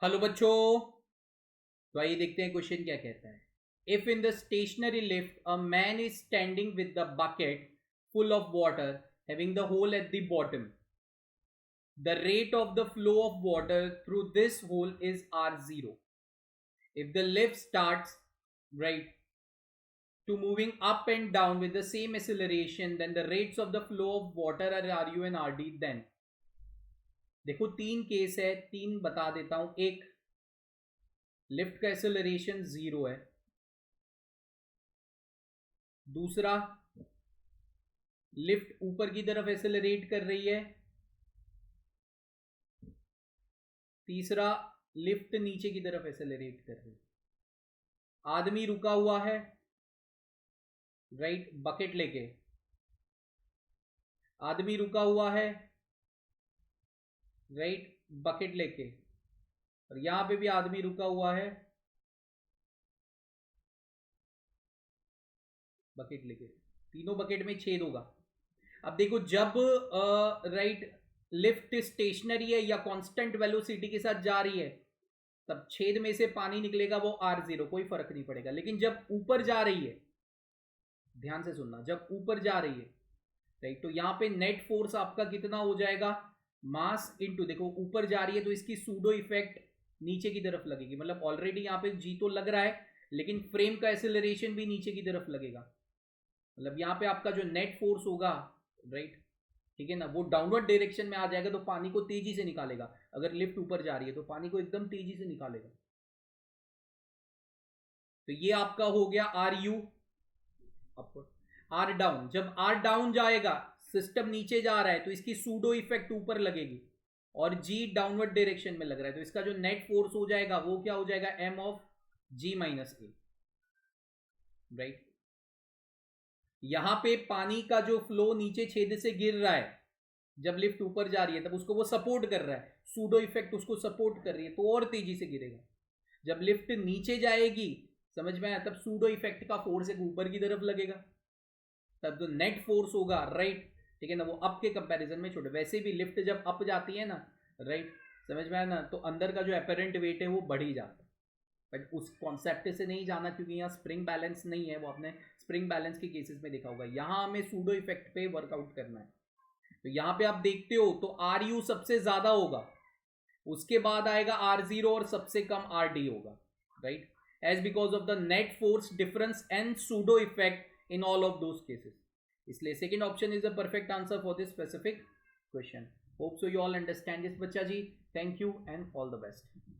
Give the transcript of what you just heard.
Hello बच्चों, तो आइए देखते हैं क्वेश्चन क्या कहता है। If in the stationary lift a man is standing with the bucket full of water having the hole at the bottom, the rate of the flow of water through this hole is r0. If the lift starts right to moving up and down with the same acceleration, then the rates of the flow of water are ru and rd. then देखो तीन case है, तीन बता देता हूं। एक, lift का acceleration 0 है। दूसरा, लिफ्ट ऊपर की तरफ एक्सेलरेट कर रही है। तीसरा, लिफ्ट नीचे की तरफ एक्सेलरेट कर रही है। आदमी रुका हुआ है राइट, बकेट लेके आदमी रुका हुआ है राइट, बकेट लेके, और यहां पे भी आदमी रुका हुआ है बकेट लेके। तीनों बकेट में छेद होगा। अब देखो, जब राइट लिफ्ट स्टेशनरी है या कांस्टेंट वेलोसिटी के साथ जा रही है, तब छेद में से पानी निकलेगा, वो r0, कोई फर्क नहीं पड़ेगा। लेकिन जब ऊपर जा रही है, ध्यान से सुनना, जब ऊपर जा रही है राइट, तो यहां पे नेट फोर्स आपका कितना हो जाएगा, मास इनटू, देखो ऊपर जा रही है तो इसकी सूडो इफेक्ट नीचे की तरफ लगेगी, मतलब ऑलरेडी यहां पे जी तो लग रहा है, लेकिन फ्रेम का एक्सेलरेशन भी नीचे की तरफ लगेगा। मतलब यहां पे आपका जो नेट फोर्स होगा राइट, ठीक है ना, वो डाउनवर्ड डायरेक्शन में आ जाएगा, तो पानी को तेजी से निकालेगा। अगर लिफ्ट ऊपर जा रही है तो पानी को एकदम तेजी से निकालेगा। तो ये आपका हो गया R you upward. R down, जब आर डाउन जाएगा, सिस्टम नीचे जा रहा है, तो इसकी सूडो इफेक्ट ऊपर लगेगी, और जी डाउनवर्ड डायरेक्शन में लग रहा है, तो इसका जो नेट फोर्स हो जाएगा वो क्या हो जाएगा, M of G minus A right. यहां पे पानी का जो फ्लो नीचे छेद से गिर रहा है, जब लिफ्ट ऊपर जा रही है तब उसको वो सपोर्ट कर रहा है, सूडो इफेक्ट उसको सपोर्ट कर रही है, तो और तेजी से गिरेगा। जब लिफ्ट नीचे जाएगी, समझ में आया, तब सूडो इफेक्ट का फोर्स एक ऊपर की तरफ लगेगा, तब जो नेट फोर्स होगा राइट, ठीक है ना, वो अप के कंपैरिजन में छोटे। वैसे भी लिफ्ट जब अप जाती है ना राइट, समझ में आया ना, तो अंदर का जो अपेरेंट वेट है वो बढ़ ही जाता है। बट उस कॉन्सेप्ट से नहीं जाना, क्योंकि यहाँ स्प्रिंग बैलेंस नहीं है, वो आपने स्प्रिंग बैलेंस के केसेस में देखा होगा। यहाँ हमें सूडो इफेक्ट पे वर्कआउट करना है। तो यहाँ पे आप देखते हो तो आर यू सबसे ज्यादा होगा, उसके बाद आएगा r0, और सबसे कम rd होगा right, as because of the net force difference and pseudo effect in all of those cases. इसलिए second option is the perfect answer for this specific question. Hope so you all understand this बच्चा जी। Thank you and all the best.